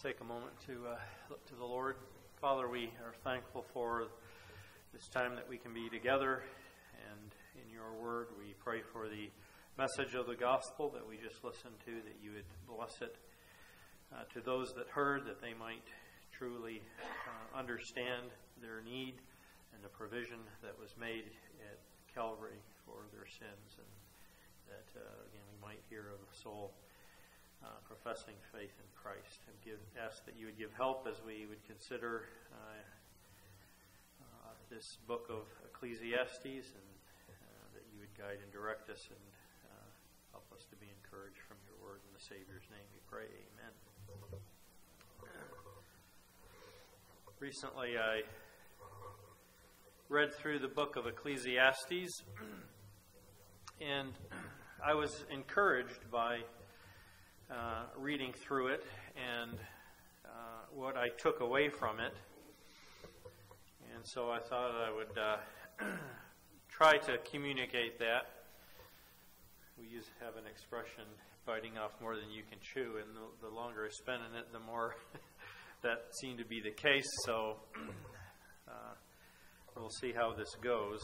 Let's take a moment to look to the Lord. Father, we are thankful for this time that we can be together, and in your word we pray for the message of the gospel that we just listened to, that you would bless it to those that heard, that they might truly understand their need and the provision that was made at Calvary for their sins, and that again we might hear of a soul professing faith in Christ, and ask that you would give help as we would consider this book of Ecclesiastes, and that you would guide and direct us and help us to be encouraged from your word. In the Savior's name we pray, amen. Recently I read through the book of Ecclesiastes, and I was encouraged by reading through it and what I took away from it. And so I thought I would try to communicate that. We have an expression, biting off more than you can chew, and the longer I spend in it, the more that seemed to be the case. So we'll see how this goes.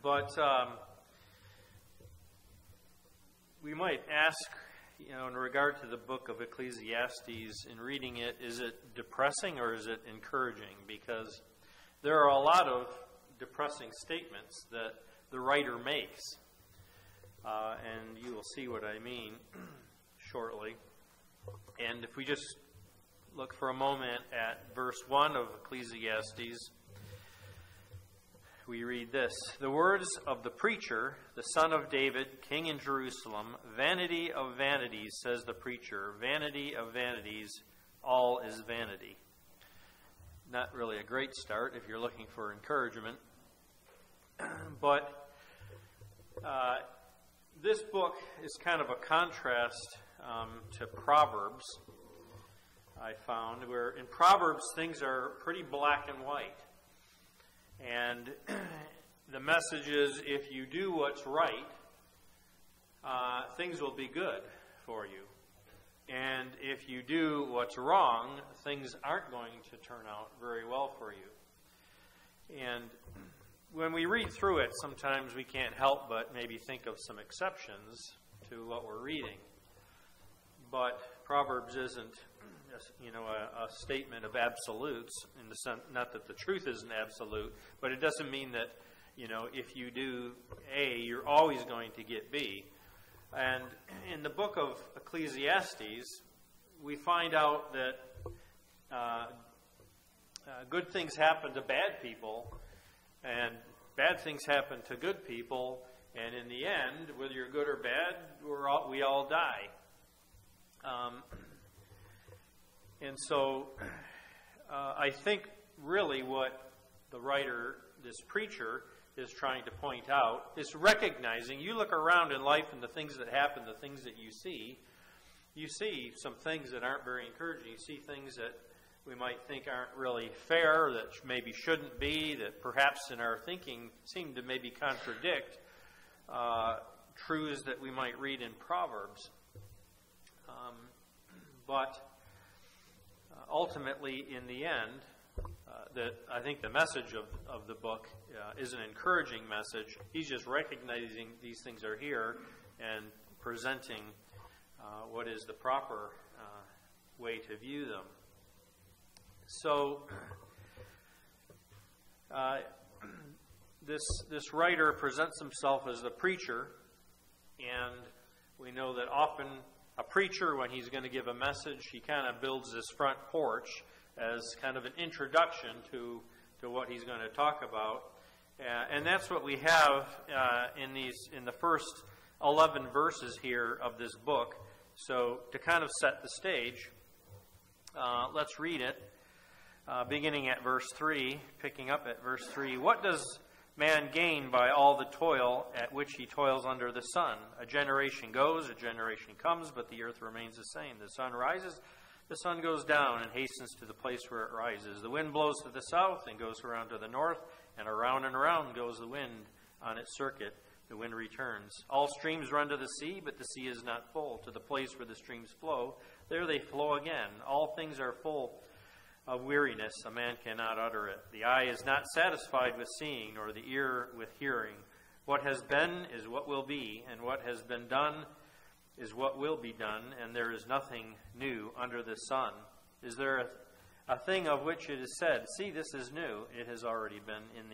But we might ask, in regard to the book of Ecclesiastes, in reading it, is it depressing or is it encouraging? Because there are a lot of depressing statements that the writer makes. And you will see what I mean shortly. And if we just look for a moment at verse 1 of Ecclesiastes, we read this: "The words of the preacher, the son of David, king in Jerusalem, vanity of vanities, says the preacher, vanity of vanities, all is vanity." Not really a great start if you're looking for encouragement. But this book is kind of a contrast to Proverbs, I found, where in Proverbs things are pretty black and white. And the message is, if you do what's right, things will be good for you. And if you do what's wrong, things aren't going to turn out very well for you. And when we read through it, sometimes we can't help but maybe think of some exceptions to what we're reading. But Proverbs isn't a statement of absolutes, in the sense, not that the truth isn't absolute, but it doesn't mean that, if you do A, you're always going to get B. And in the book of Ecclesiastes, we find out that good things happen to bad people, and bad things happen to good people, and in the end, whether you're good or bad, we all die. And so I think really what the writer, this preacher, is trying to point out is recognizing, you look around in life and the things that happen, the things that you see some things that aren't very encouraging. You see things that we might think aren't really fair, that maybe shouldn't be, that perhaps in our thinking seem to maybe contradict truths that we might read in Proverbs. But ultimately, in the end, that I think the message of the book is an encouraging message. He's just recognizing these things are here and presenting what is the proper way to view them. So this writer presents himself as the preacher, and we know that often a preacher, when he's going to give a message, he kind of builds this front porch as kind of an introduction to what he's going to talk about. And that's what we have in the first 11 verses here of this book. So to kind of set the stage, let's read it, beginning at verse 3, picking up at verse 3. "What does man gain by all the toil at which he toils under the sun? A generation goes, a generation comes, but the earth remains the same. The sun rises, the sun goes down, and hastens to the place where it rises. The wind blows to the south and goes around to the north, and around goes the wind on its circuit. the wind returns. All streams run to the sea, but the sea is not full. To the place where the streams flow, there they flow again. All things are full of weariness. A man cannot utter it. The eye is not satisfied with seeing, nor the ear with hearing. What has been is what will be, and what has been done is what will be done, and there is nothing new under the sun. Is there a thing of which it is said, see, this is new? It has already been in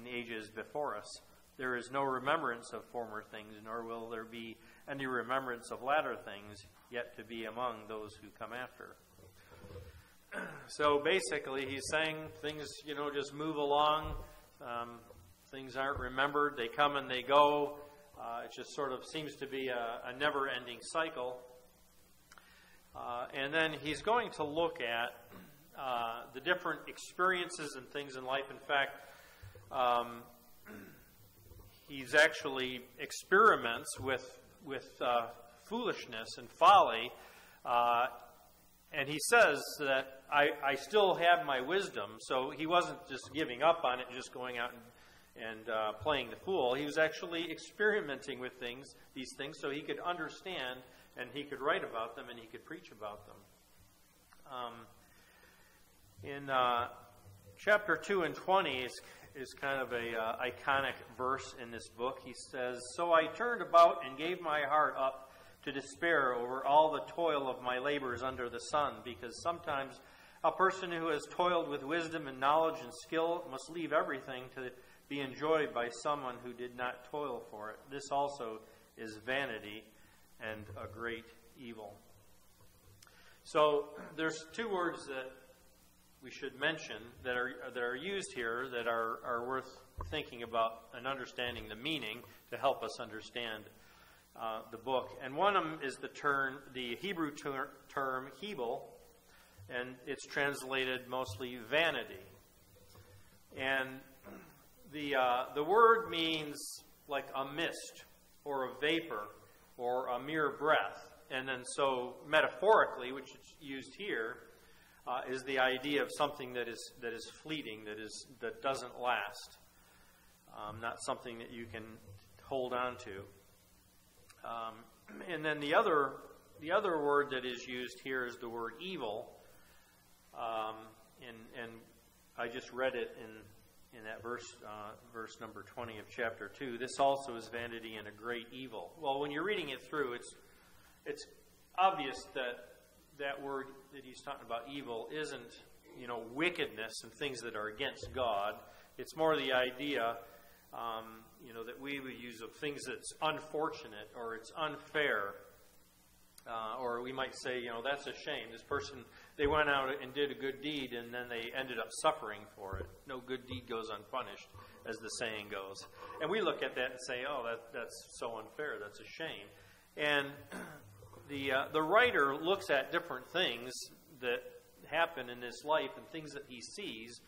the ages before us. There is no remembrance of former things, nor will there be any remembrance of latter things yet to be among those who come after. So basically, he's saying things, just move along. Things aren't remembered. They come and they go. It just sort of seems to be a never-ending cycle. And then he's going to look at the different experiences and things in life. In fact, he's actually experiments with foolishness and folly. And he says that I still have my wisdom. So he wasn't just giving up on it, just going out and playing the fool. He was actually experimenting with these things, so he could understand, and he could write about them, and he could preach about them. In chapter 2 and 20 is kind of a iconic verse in this book. He says, so I turned about and gave my heart up to despair over all the toil of my labors under the sun, because sometimes a person who has toiled with wisdom and knowledge and skill must leave everything to be enjoyed by someone who did not toil for it. This also is vanity and a great evil. So there's two words that we should mention that are used here that are worth thinking about and understanding the meaning to help us understand the book. And one of them is the Hebrew term hebel, and it's translated mostly vanity. And the word means like a mist or a vapor or a mere breath. And then so metaphorically, which is used here, is the idea of something that is fleeting, that doesn't last, not something that you can hold on to. And then the other word that is used here is the word evil, and I just read it in that verse number 20 of chapter 2. This also is vanity and a great evil. Well, when you're reading it through, it's obvious that word that he's talking about, evil, isn't wickedness and things that are against God. It's more the idea that we would use of things that's unfortunate or it's unfair. Or we might say, that's a shame. This person, they went out and did a good deed and then they ended up suffering for it. No good deed goes unpunished, as the saying goes. And we look at that and say, oh, that's so unfair. That's a shame. And the writer looks at different things that happen in this life and things that he sees,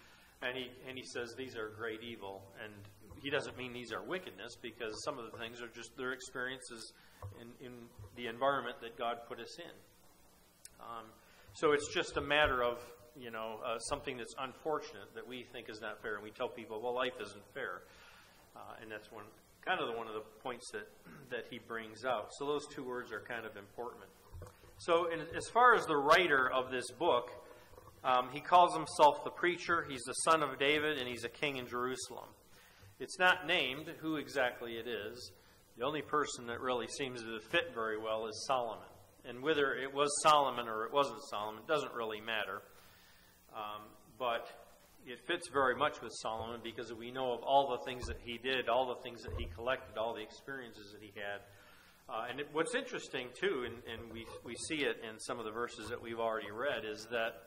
and he says these are great evil. And he doesn't mean these are wickedness, because some of the things are just their experiences in the environment that God put us in. So it's just a matter of something that's unfortunate that we think is not fair, and we tell people, well, life isn't fair, and that's one of the points that he brings out. So those two words are kind of important. So as far as the writer of this book, he calls himself the preacher. He's the son of David, and he's a king in Jerusalem. It's not named who exactly it is. The only person that really seems to fit very well is Solomon. And whether it was Solomon or it wasn't Solomon doesn't really matter. But it fits very much with Solomon because we know of all the things that he did, all the things that he collected, all the experiences that he had. And what's interesting, too, and we see it in some of the verses that we've already read, is that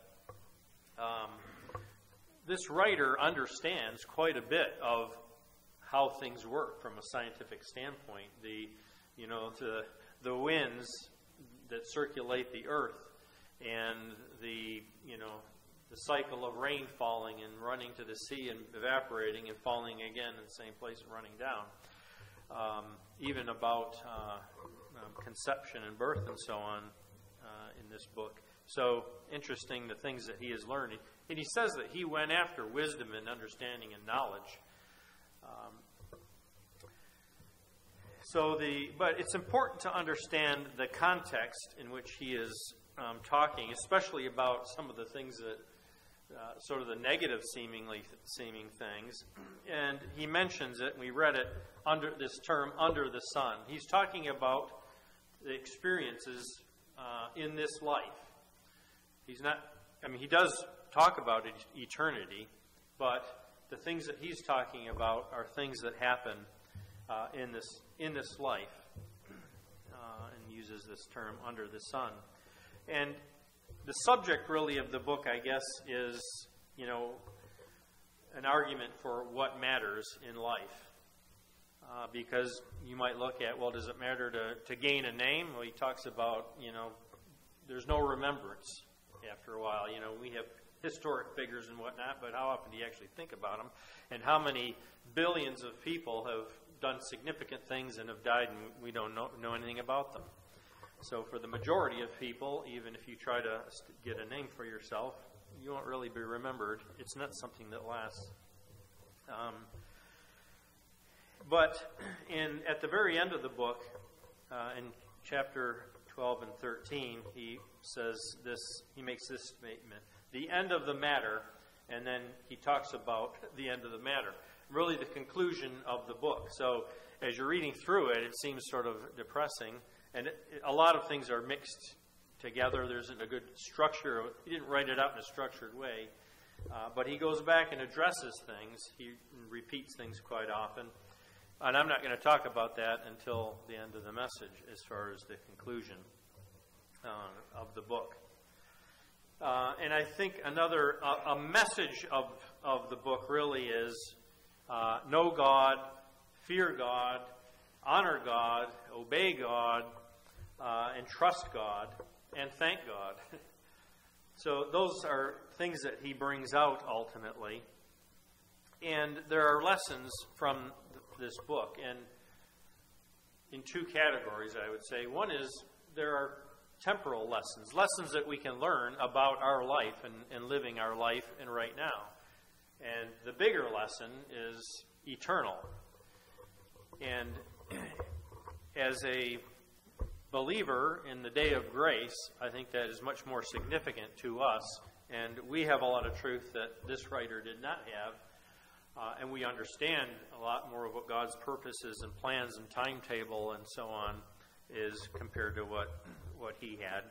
this writer understands quite a bit of how things work from a scientific standpoint. The winds that circulate the earth, and the cycle of rain falling and running to the sea and evaporating and falling again in the same place and running down. Even about conception and birth and so on in this book. So interesting the things that he has learned. And he says that he went after wisdom and understanding and knowledge. But it's important to understand the context in which he is talking, especially about some of the things that, sort of the negative seeming things. And he mentions it, and we read it under this term, under the sun. He's talking about the experiences in this life. He does talk about eternity, but the things that he's talking about are things that happen in this life, and uses this term under the sun. And the subject really of the book, I guess, is, an argument for what matters in life. Because you might look at, well, does it matter to gain a name? Well, he talks about, there's no remembrance after a while. We have historic figures and whatnot, but how often do you actually think about them? And how many billions of people have done significant things and have died, and we don't know anything about them. So for the majority of people, even if you try to get a name for yourself, you won't really be remembered. It's not something that lasts. But at the very end of the book, in chapter 12 and 13, he makes this statement: the end of the matter, and then he talks about the end of the matter. Really the conclusion of the book. So as you're reading through it, it seems sort of depressing, and a lot of things are mixed together. There isn't a good structure. He didn't write it out in a structured way, but he goes back and addresses things. He repeats things quite often, and I'm not going to talk about that until the end of the message as far as the conclusion of the book. And I think a message of the book really is know God, fear God, honor God, obey God, and trust God, and thank God. So those are things that he brings out ultimately. And there are lessons from this book, and in two categories, I would say. One is there are temporal lessons that we can learn about our life and living our life in right now. And the bigger lesson is eternal. And as a believer in the day of grace, I think that is much more significant to us. And we have a lot of truth that this writer did not have. And we understand a lot more of what God's purposes and plans and timetable and so on is compared to what he had.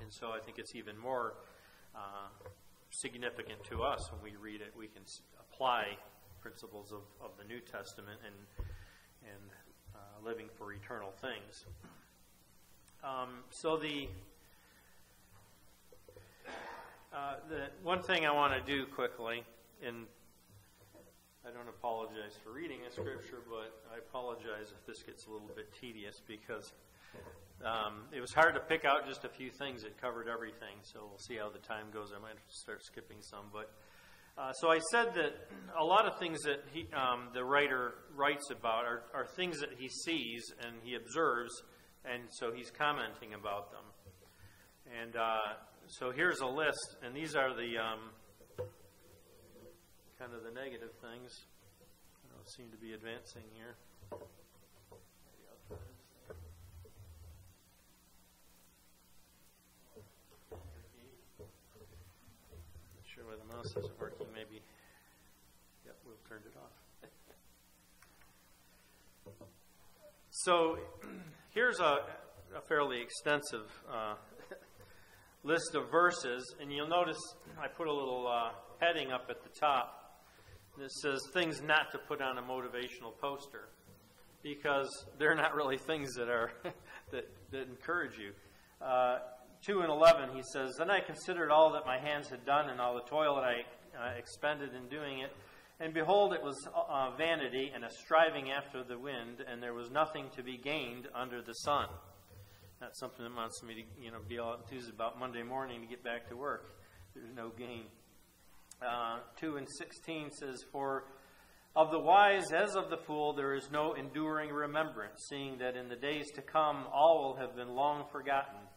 And so I think it's even more significant to us when we read it. We can apply principles of the New Testament and living for eternal things. So the one thing I want to do quickly, and I don't apologize for reading a scripture, but I apologize if this gets a little bit tedious because it was hard to pick out just a few things that covered everything. So we'll see how the time goes. I might have to start skipping some. But so I said that a lot of things that the writer writes about are things that he sees and he observes, and so he's commenting about them. And so here's a list, and these are the kind of the negative things. I don't seem to be advancing here. Not sure why the mouse isn't working. Maybe, yep, we've turned it off. So here's a fairly extensive list of verses, and you'll notice I put a little heading up at the top. It says things not to put on a motivational poster, because they're not really things that are that encourage you. 2:11, he says, "Then I considered all that my hands had done and all the toil that I expended in doing it, and behold, it was vanity and a striving after the wind, and there was nothing to be gained under the sun." That's something that wants me to be all enthused about Monday morning to get back to work. There's no gain. 2:16 says, "For of the wise as of the fool there is no enduring remembrance, seeing that in the days to come all will have been long forgotten.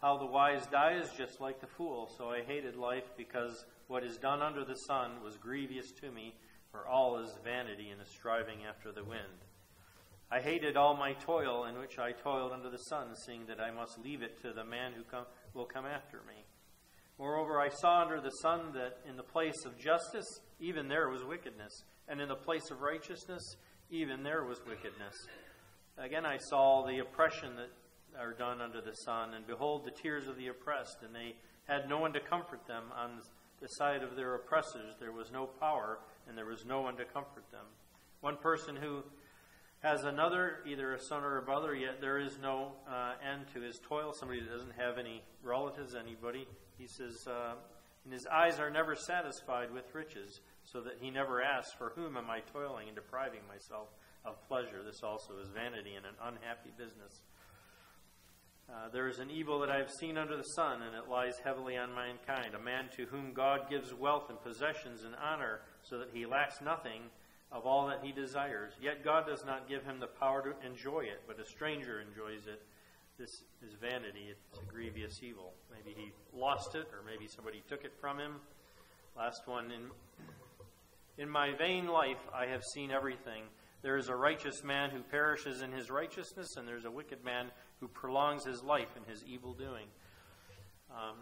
How the wise dies just like the fool. So I hated life, because what is done under the sun was grievous to me, for all is vanity and a striving after the wind." I hated all my toil in which I toiled under the sun, seeing that I must leave it to the man who will come after me. Moreover, I saw under the sun that in the place of justice, even there was wickedness, and in the place of righteousness, even there was wickedness. Again, I saw the oppression that are done under the sun, and behold, the tears of the oppressed, and they had no one to comfort them. On the side of their oppressors there was no power, and there was no one to comfort them. One person who has another, either a son or a brother, yet there is no end to his toil. Somebody that doesn't have any relatives, anybody. He says, and his eyes are never satisfied with riches, so that he never asks, for whom am I toiling and depriving myself of pleasure? This also is vanity and an unhappy business. There is an evil that I have seen under the sun, and it lies heavily on mankind, a man to whom God gives wealth and possessions and honor, so that he lacks nothing of all that he desires. Yet God does not give him the power to enjoy it, but a stranger enjoys it. This is vanity. It's a grievous evil. Maybe he lost it, or maybe somebody took it from him. Last one. In my vain life I have seen everything. There is a righteous man who perishes in his righteousness, and there's a wicked man who prolongs his life in his evil doing.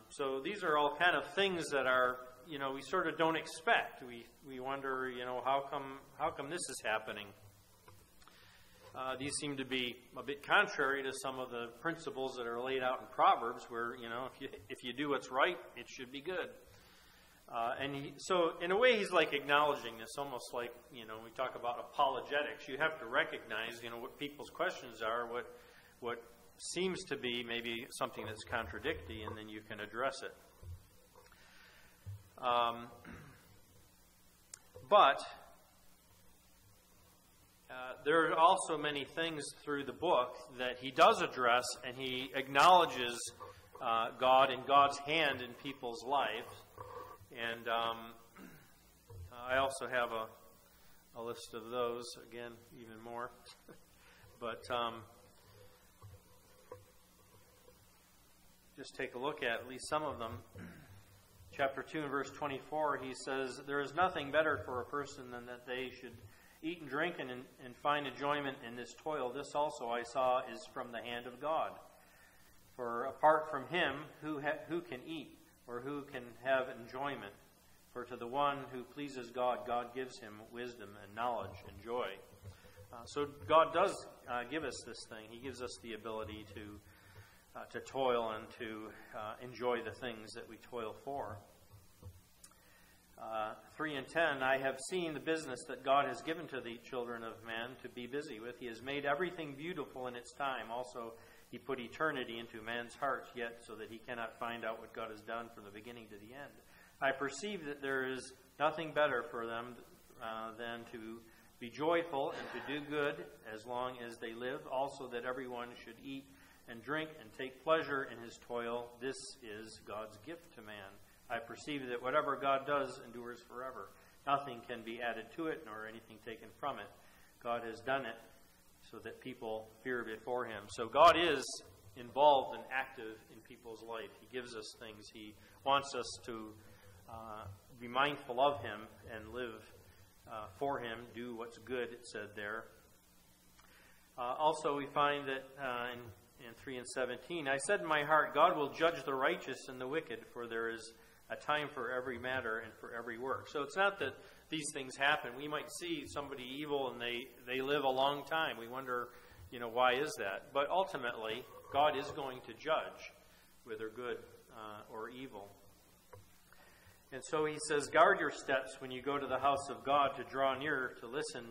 So these are all kind of things that are, we sort of don't expect. We wonder, how come this is happening? These seem to be a bit contrary to some of the principles that are laid out in Proverbs, where if you do what's right, it should be good. So in a way, he's like acknowledging this, almost like we talk about apologetics. You have to recognize what people's questions are, what seems to be maybe something that's contradictory, and then you can address it. But there are also many things through the book that he does address, and he acknowledges God and God's hand in people's lives. And I also have a list of those, again, even more. But just take a look at least some of them. Chapter 2 and verse 24, he says, there is nothing better for a person than that they should eat and drink and find enjoyment in this toil. This also I saw is from the hand of God. For apart from him, who can eat, or who can have enjoyment? For to the one who pleases God, God gives him wisdom and knowledge and joy. So God does give us this thing. He gives us the ability to toil and to enjoy the things that we toil for. 3 and 10, I have seen the business that God has given to the children of man to be busy with. He has made everything beautiful in its time. Also, he put eternity into man's hearts, yet so that he cannot find out what God has done from the beginning to the end. I perceive that there is nothing better for them than to be joyful and to do good as long as they live. Also that everyone should eat and drink and take pleasure in his toil. This is God's gift to man. I perceive that whatever God does endures forever. Nothing can be added to it, nor anything taken from it. God has done it so that people fear before him. So God is involved and active in people's life. He gives us things. He wants us to be mindful of him and live for him, do what's good, it said there. Also, we find that in 3 and 17, I said in my heart, God will judge the righteous and the wicked, for there is a time for every matter and for every work. So it's not that these things happen. We might see somebody evil and they live a long time. We wonder, why is that? But ultimately, God is going to judge whether good or evil. And so he says, guard your steps when you go to the house of God to draw near to listen.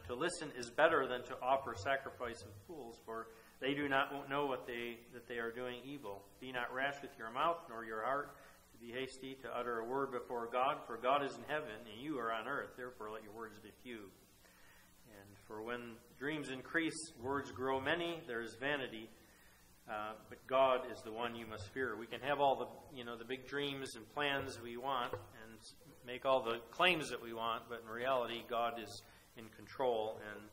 To listen is better than to offer sacrifice of fools, for they do not know that they are doing evil. Be not rash with your mouth, nor your heart to be hasty to utter a word before God, for God is in heaven, and you are on earth. Therefore let your words be few. And for when dreams increase, words grow many, there is vanity. But God is the one you must fear. We can have all the big dreams and plans we want and make all the claims that we want, but in reality, God is in control, and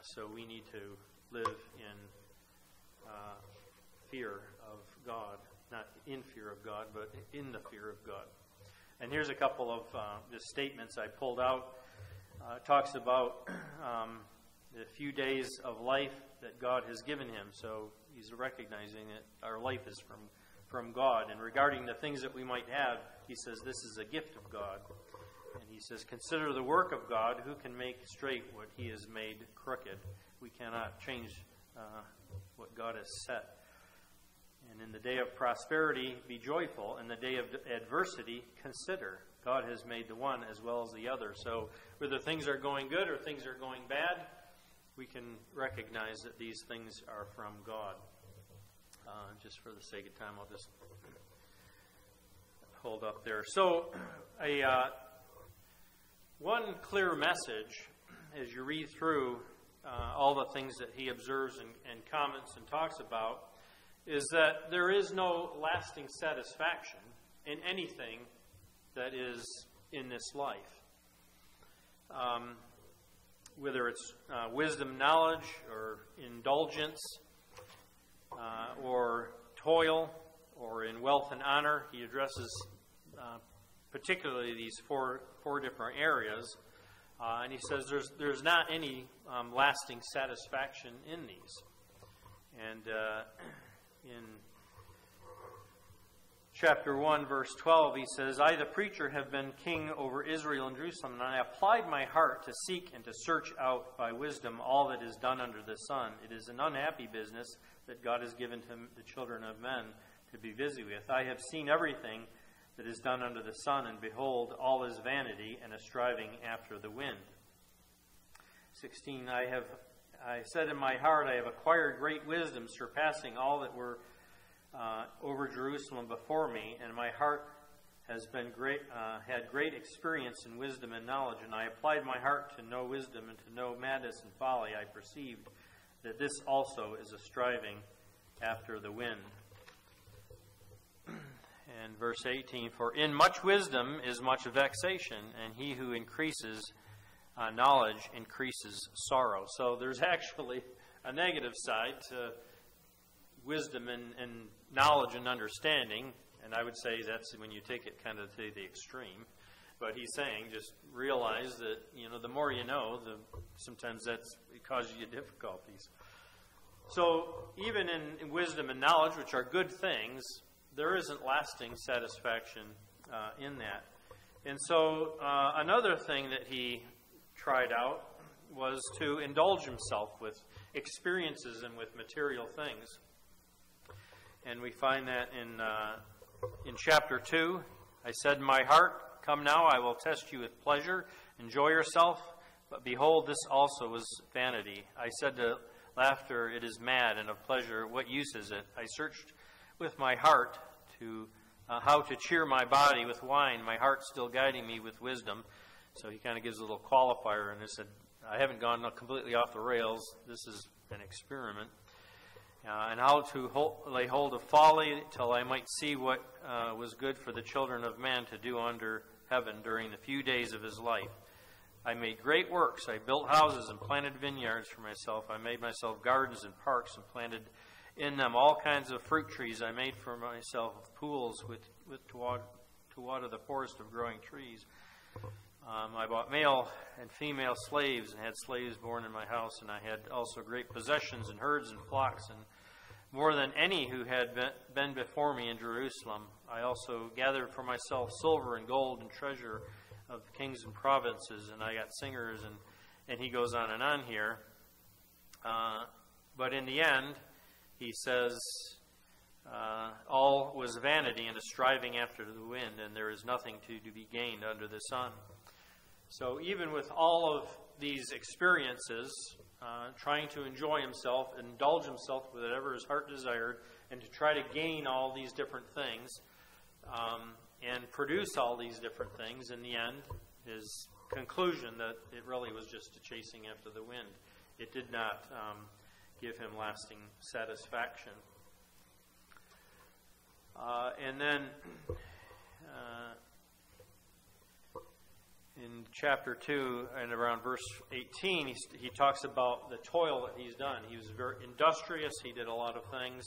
so we need to live in fear of God. Not in fear of God, but in the fear of God. And here's a couple of the statements I pulled out. It talks about the few days of life that God has given him. So he's recognizing that our life is from God. And regarding the things that we might have, he says this is a gift of God. And he says, consider the work of God, who can make straight what he has made crooked. We cannot change what God has set. And in the day of prosperity, be joyful. In the day of adversity, consider. God has made the one as well as the other. So whether things are going good or things are going bad, we can recognize that these things are from God. Just for the sake of time, I'll just hold up there. So one clear message as you read through all the things that he observes and comments and talks about is that there is no lasting satisfaction in anything that is in this life. Whether it's wisdom, knowledge, or indulgence, or toil, or in wealth and honor, he addresses particularly these four different areas. And he says there's not any lasting satisfaction in these. And in chapter 1, verse 12, he says, I, the preacher, have been king over Israel and Jerusalem, and I applied my heart to seek and to search out by wisdom all that is done under the sun. It is an unhappy business that God has given to the children of men to be busy with. I have seen everything that is done under the sun, and behold, all is vanity and a striving after the wind. 16, I said in my heart, I have acquired great wisdom, surpassing all that were over Jerusalem before me, and my heart has been had great experience in wisdom and knowledge, and I applied my heart to know wisdom and to know madness and folly. I perceived that this also is a striving after the wind. And verse 18, for in much wisdom is much vexation, and he who increases knowledge increases sorrow. So there's actually a negative side to wisdom and knowledge and understanding, and I would say that's when you take it kind of to the extreme. But he's saying just realize that, the more you know, sometimes it causes you difficulties. So even in wisdom and knowledge, which are good things, there isn't lasting satisfaction in that. And so another thing that he tried out was to indulge himself with experiences and with material things. And we find that in chapter 2, I said in my heart, come now, I will test you with pleasure. Enjoy yourself. But behold, this also is vanity. I said to laughter, it is mad, and of pleasure, what use is it? I searched with my heart to how to cheer my body with wine, my heart still guiding me with wisdom. So he kind of gives a little qualifier, and he said, I haven't gone completely off the rails. This is an experiment. And how to lay hold of folly till I might see what was good for the children of man to do under heaven during the few days of his life. I made great works. I built houses and planted vineyards for myself. I made myself gardens and parks and planted in them all kinds of fruit trees. I made for myself pools to water the forest of growing trees. I bought male and female slaves and had slaves born in my house, and I had also great possessions and herds and flocks, and more than any who had been before me in Jerusalem. I also gathered for myself silver and gold and treasure of kings and provinces, and I got singers, and he goes on and on here. But in the end, he says, all was vanity and a striving after the wind, and there is nothing to be gained under the sun. So even with all of these experiences, trying to enjoy himself, indulge himself with whatever his heart desired, and to try to gain all these different things, and produce all these different things, in the end, his conclusion that it really was just a chasing after the wind. It did not give him lasting satisfaction. And then in chapter 2 and around verse 18, he talks about the toil that he's done. He was very industrious. He did a lot of things.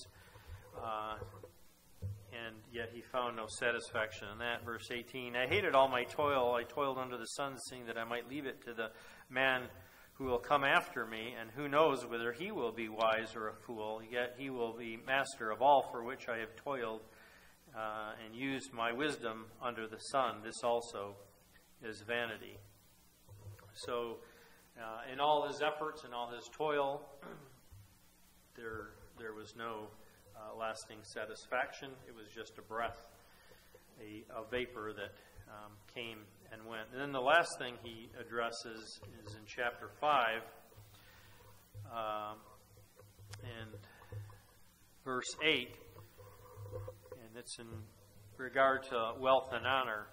And yet he found no satisfaction in that. Verse 18, I hated all my toil. I toiled under the sun, seeing that I might leave it to the man who will come after me, and who knows whether he will be wise or a fool, yet he will be master of all for which I have toiled and used my wisdom under the sun. This also is vanity. So in all his efforts and all his toil, there was no lasting satisfaction. It was just a breath, a vapor that came and went. And then the last thing he addresses is in chapter 5 and verse 8, and it's in regard to wealth and honor.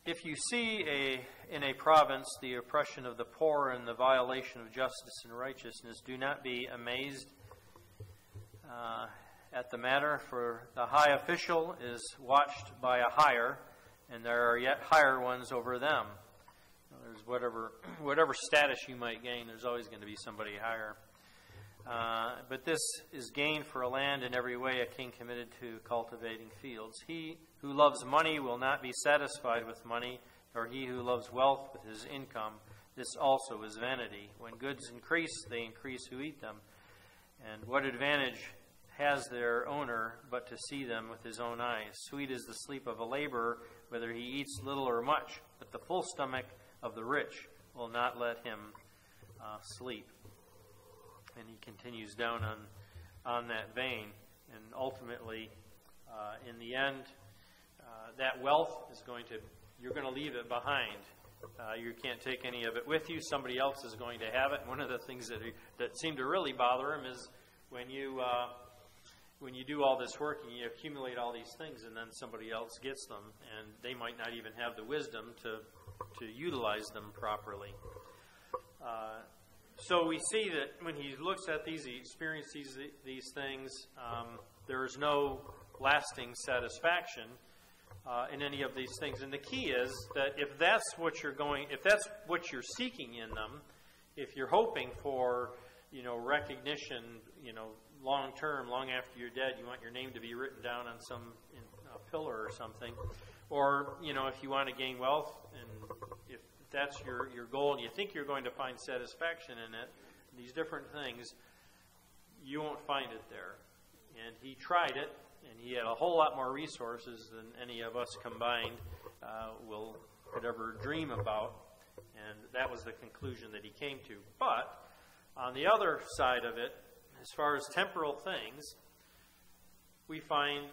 If you see in a province the oppression of the poor and the violation of justice and righteousness, do not be amazed at the matter, for the high official is watched by a higher, and there are yet higher ones over them. There's whatever status you might gain, there's always going to be somebody higher. But this is gain for a land in every way, a king committed to cultivating fields. He who loves money will not be satisfied with money, nor he who loves wealth with his income. This also is vanity. When goods increase, they increase who eat them. And what advantage has their owner but to see them with his own eyes? Sweet is the sleep of a laborer, whether he eats little or much, but the full stomach of the rich will not let him sleep. And he continues down on that vein. And ultimately, in the end, that wealth is you're going to leave it behind. You can't take any of it with you. Somebody else is going to have it. One of the things that seem to really bother him is when you do all this work and you accumulate all these things, and then somebody else gets them, and they might not even have the wisdom to utilize them properly. So we see that when he looks at these, he experiences these things, there is no lasting satisfaction in any of these things. And the key is that if that's what you're seeking in them, if you're hoping for, recognition, long term, long after you're dead, you want your name to be written down on some pillar or something, or if you want to gain wealth, and if that's your goal, and you think you're going to find satisfaction in it, these different things, you won't find it there. And he tried it, and he had a whole lot more resources than any of us combined could ever dream about, and that was the conclusion that he came to. But on the other side of it, as far as temporal things, we find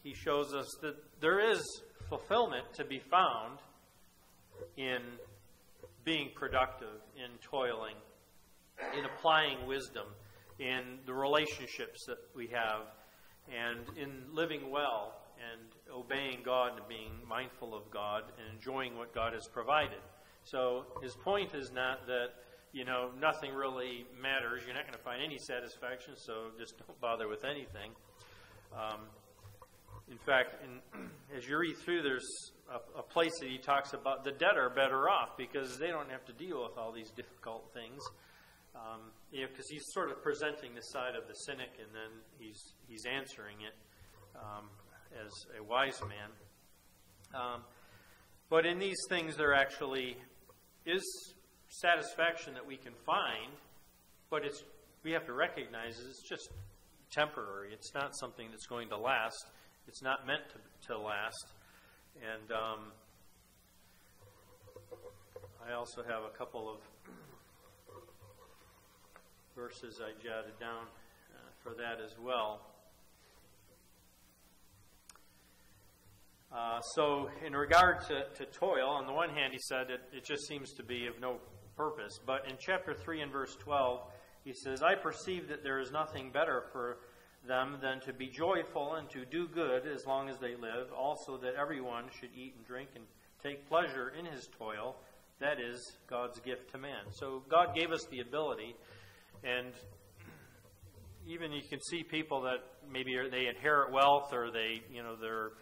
he shows us that there is fulfillment to be found in being productive, in toiling, in applying wisdom, in the relationships that we have, and in living well and obeying God and being mindful of God and enjoying what God has provided. So his point is not that, nothing really matters. You're not going to find any satisfaction, so just don't bother with anything. In fact, as you read through, there's a place that he talks about the dead are better off because they don't have to deal with all these difficult things. Because he's sort of presenting the side of the cynic, and then he's answering it as a wise man. But in these things, there actually is satisfaction that we can find, but we have to recognize it's just temporary. It's not something that's going to last. It's not meant to last. And I also have a couple of verses I jotted down for that as well. So in regard to toil, on the one hand, he said it just seems to be of no purpose. But in chapter 3 and verse 12, he says, I perceive that there is nothing better for them than to be joyful and to do good as long as they live, also that everyone should eat and drink and take pleasure in his toil. That is God's gift to man. So God gave us the ability, and even you can see people that maybe they inherit wealth, or they're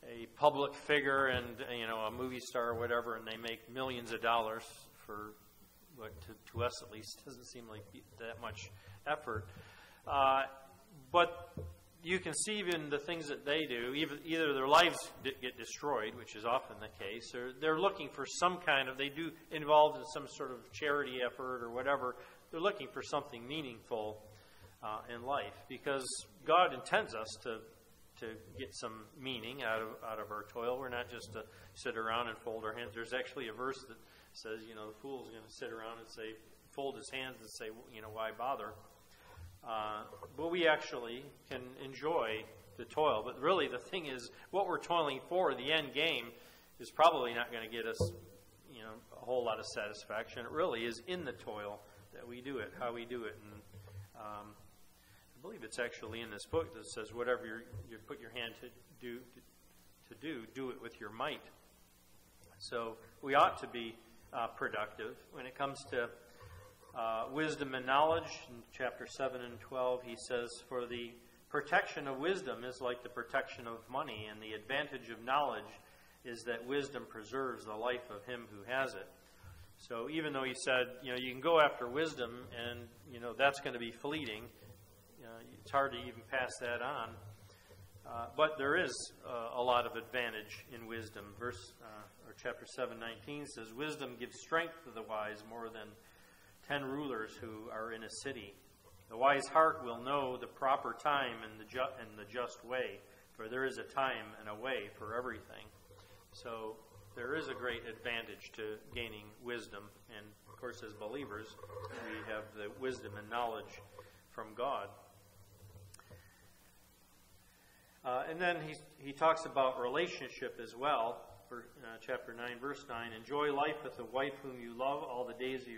a public figure and a movie star or whatever, and they make millions of dollars for what to us at least doesn't seem like that much effort. But you can see even the things that they do, either their lives get destroyed, which is often the case, or they're looking for some kind of, they do involved in some sort of charity effort or whatever. They're looking for something meaningful in life, because God intends us to get some meaning out of our toil. We're not just to sit around and fold our hands. There's actually a verse that says, the fool's going to sit around and say, fold his hands and say, why bother? But we actually can enjoy the toil. But really the thing is, what we're toiling for, the end game, is probably not going to get us, a whole lot of satisfaction. It really is in the toil that we do it, how we do it. And I believe it's actually in this book that says, whatever you put your hand to do it with your might. So we ought to be productive. When it comes to wisdom and knowledge, in chapter 7 and 12, he says, for the protection of wisdom is like the protection of money, and the advantage of knowledge is that wisdom preserves the life of him who has it. So even though he said, you can go after wisdom, and, that's going to be fleeting, it's hard to even pass that on. But there is a lot of advantage in wisdom. Chapter 7:19 says, wisdom gives strength to the wise more than 10 rulers who are in a city. The wise heart will know the proper time and the just way, for there is a time and a way for everything. So there is a great advantage to gaining wisdom. And, of course, as believers, we have the wisdom and knowledge from God. And then he talks about relationship as well. For chapter 9, verse 9, enjoy life with the wife whom you love all the days of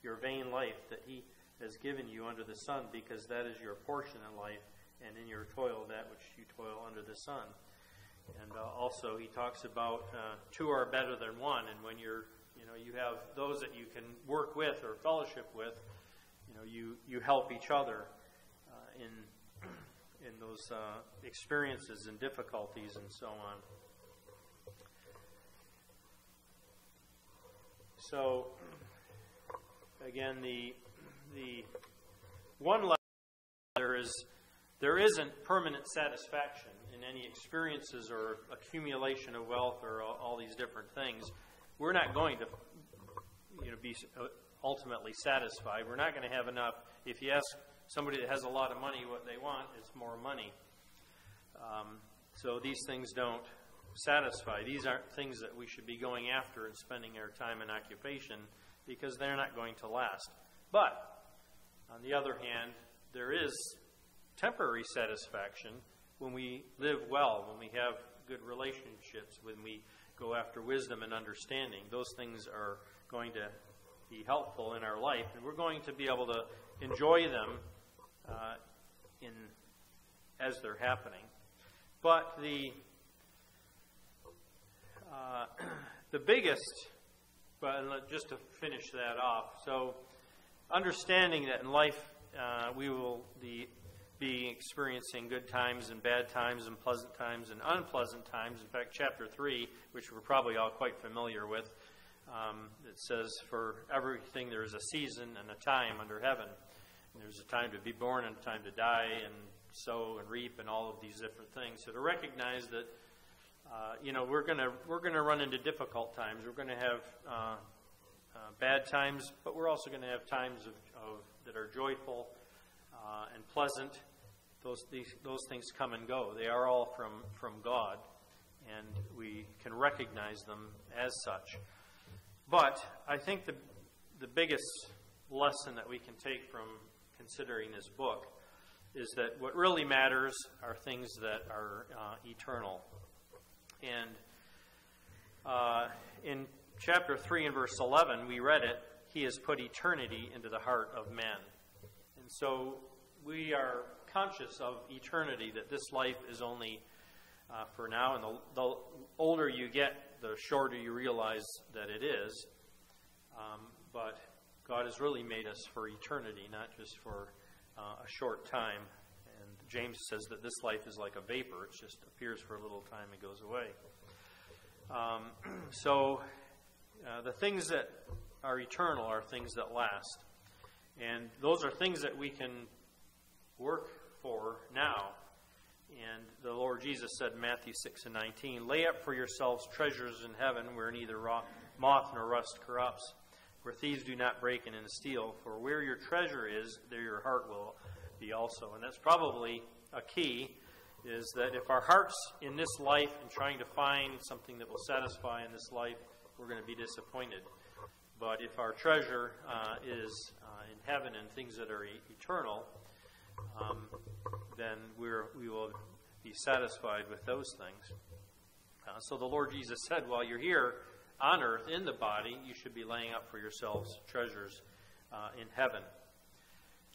your vain life that he has given you under the sun, because that is your portion in life, and in your toil that which you toil under the sun. And also he talks about two are better than one, and when you have those that you can work with or fellowship with, you help each other in those experiences and difficulties and so on. So, again, the one lesson there isn't permanent satisfaction in any experiences or accumulation of wealth or all these different things. We're not going to be ultimately satisfied. We're not going to have enough. If you ask somebody that has a lot of money what they want, it's more money. So these things don't satisfy. These aren't things that we should be going after and spending our time and occupation, because they're not going to last. But, on the other hand, there is temporary satisfaction when we live well, when we have good relationships, when we go after wisdom and understanding. Those things are going to be helpful in our life, and we're going to be able to enjoy them as they're happening. But the biggest, but just to finish that off, so understanding that in life we will be experiencing good times and bad times and pleasant times and unpleasant times. In fact, chapter 3, which we're probably all quite familiar with, it says, for everything there is a season and a time under heaven. And there's a time to be born and a time to die and sow and reap and all of these different things. So to recognize that we're going to run into difficult times. We're going to have bad times, but we're also going to have times that are joyful and pleasant. Those things come and go. They are all from God, and we can recognize them as such. But I think the biggest lesson that we can take from considering this book is that what really matters are things that are eternal. And in chapter 3 and verse 11, we read it, he has put eternity into the heart of men. And so we are conscious of eternity, that this life is only for now, and the older you get, the shorter you realize that it is. But God has really made us for eternity, not just for a short time. And James says that this life is like a vapor. It just appears for a little time and goes away. So the things that are eternal are things that last. And those are things that we can work for now. And the Lord Jesus said in Matthew 6:19, "Lay up for yourselves treasures in heaven, where neither moth nor rust corrupts, where thieves do not break in and steal. For where your treasure is, there your heart will be also." And that's probably a key, is that if our heart's in this life and trying to find something that will satisfy in this life, we're going to be disappointed. But if our treasure is in heaven and things that are eternal, then we will be satisfied with those things. So the Lord Jesus said, while you're here on earth in the body, you should be laying up for yourselves treasures in heaven.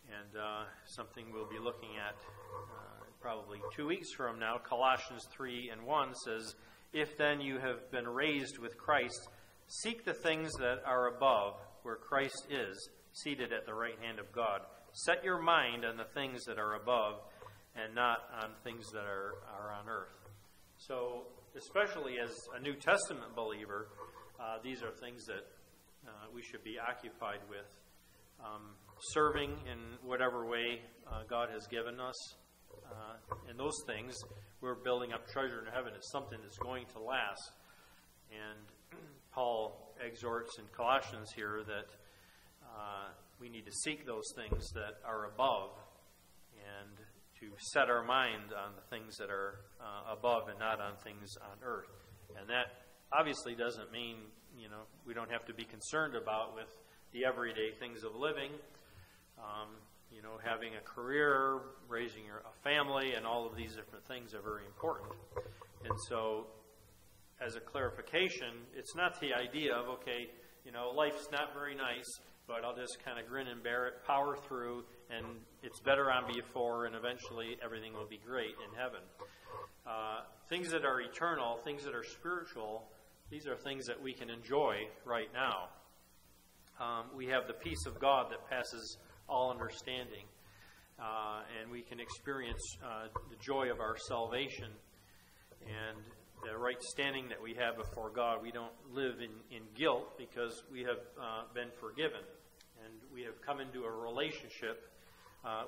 And something we'll be looking at probably 2 weeks from now, Colossians 3:1 says, "If then you have been raised with Christ, seek the things that are above, where Christ is, seated at the right hand of God. Set your mind on the things that are above, and not on things that are on earth." So, especially as a New Testament believer, these are things that we should be occupied with. Serving in whatever way God has given us. And those things, we're building up treasure in heaven. It's something that's going to last. And Paul exhorts in Colossians here that we need to seek those things that are above and to set our mind on the things that are above and not on things on earth. And that obviously doesn't mean, we don't have to be concerned about with the everyday things of living, having a career, raising a family, and all of these different things are very important. And so, as a clarification, it's not the idea of, okay, life's not very nice, but I'll just kind of grin and bear it, power through, and it's better on before, and eventually everything will be great in heaven. Things that are eternal, things that are spiritual, these are things that we can enjoy right now. We have the peace of God that passes all understanding, and we can experience the joy of our salvation and the right standing that we have before God. We don't live in guilt because we have been forgiven, and we have come into a relationship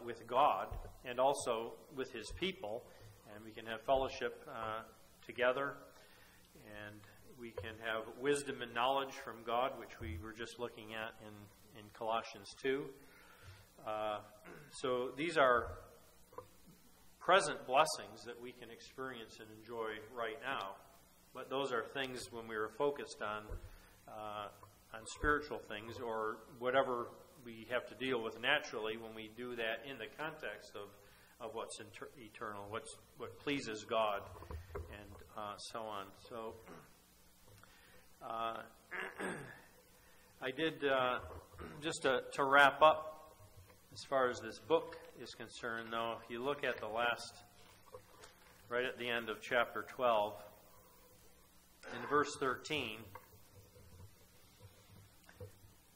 with God and also with His people, and we can have fellowship together, and we can have wisdom and knowledge from God, which we were just looking at in Colossians 2. So these are present blessings that we can experience and enjoy right now. But those are things when we are focused on spiritual things or whatever we have to deal with naturally, when we do that in the context of what's eternal, what pleases God, and so on. So I did, just to wrap up, as far as this book is concerned, though, if you look at the last, right at the end of chapter 12, in verse 13,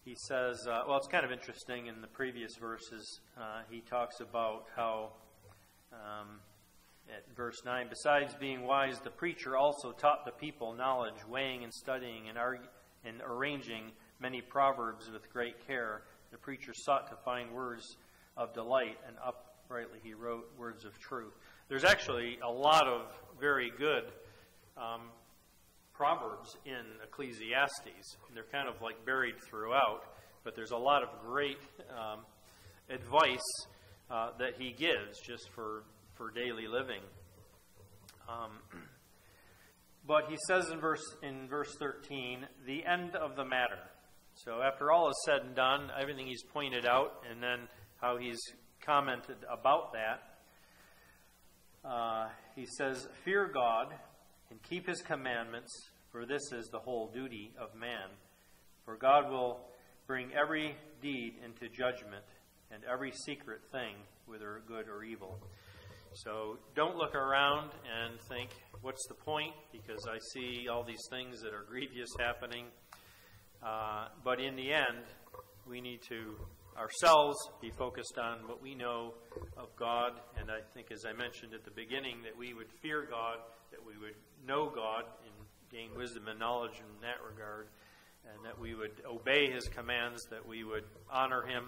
he says, it's kind of interesting in the previous verses, he talks about how, at verse 9, "Besides being wise, the preacher also taught the people knowledge, weighing and studying and arranging many proverbs with great care. The preacher sought to find words of delight, and uprightly he wrote words of truth." There's actually a lot of very good proverbs in Ecclesiastes. They're kind of like buried throughout, but there's a lot of great advice that he gives just for daily living. But he says in verse 13, "the end of the matter." So after all is said and done, everything he's pointed out, and then how he's commented about that, he says, "Fear God and keep His commandments, for this is the whole duty of man. For God will bring every deed into judgment, and every secret thing, whether good or evil." So don't look around and think, what's the point? Because I see all these things that are grievous happening. But in the end, we need to ourselves be focused on what we know of God. And I think, as I mentioned at the beginning, that we would fear God, that we would know God and gain wisdom and knowledge in that regard. and that we would obey His commands, that we would honor Him,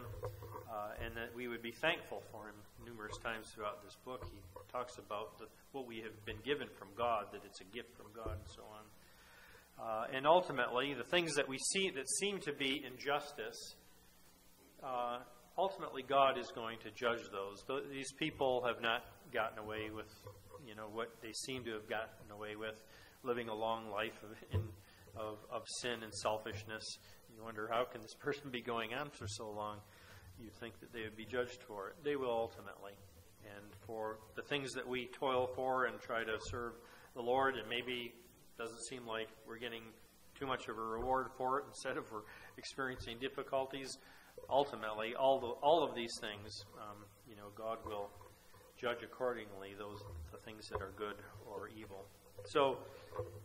and that we would be thankful for Him. Numerous times throughout this book, he talks about what we have been given from God, that it's a gift from God, and so on. And ultimately, the things that we see that seem to be injustice, ultimately God is going to judge those. These people have not gotten away with, what they seem to have gotten away with, living a long life of sin and selfishness. You wonder, how can this person be going on for so long? You think that they would be judged for it. They will ultimately. And for the things that we toil for and try to serve the Lord, and maybe doesn't seem like we're getting too much of a reward for it, instead of we're experiencing difficulties, ultimately, all of these things, God will judge accordingly the things that are good or evil. So,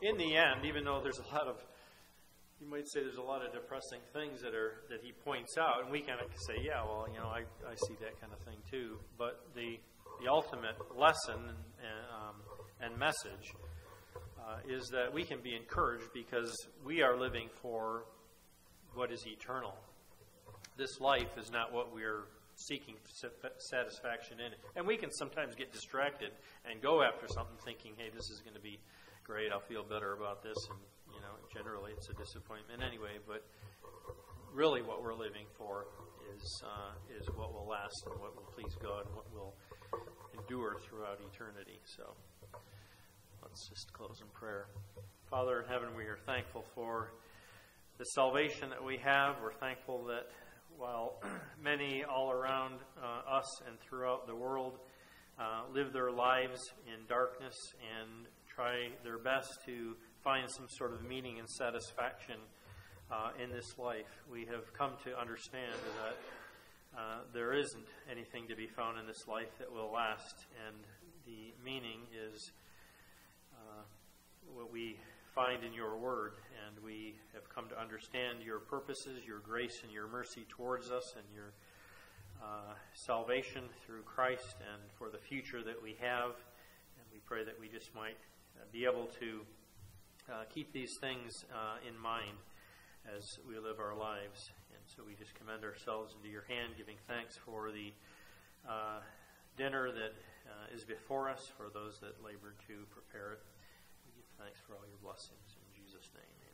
in the end, even though there's a lot of, you might say there's a lot of depressing things that he points out, and we kind of say, yeah, well, I see that kind of thing too. But the ultimate lesson and message is that we can be encouraged because we are living for what is eternal. This life is not what we're seeking satisfaction in. And we can sometimes get distracted and go after something thinking, hey, this is going to be great, I'll feel better about this, and generally it's a disappointment anyway, but really what we're living for is what will last and what will please God and what will endure throughout eternity. So let's just close in prayer. Father in heaven, we are thankful for the salvation that we have. We're thankful that while many all around us and throughout the world live their lives in darkness and try their best to find some sort of meaning and satisfaction in this life, we have come to understand that there isn't anything to be found in this life that will last, and the meaning is what we find in your word, and we have come to understand your purposes, your grace and your mercy towards us, and your salvation through Christ, and for the future that we have. And we pray that we just might be able to keep these things in mind as we live our lives. And so we just commend ourselves into your hand, giving thanks for the dinner that is before us, for those that labored to prepare it. We give thanks for all your blessings. In Jesus' name, amen.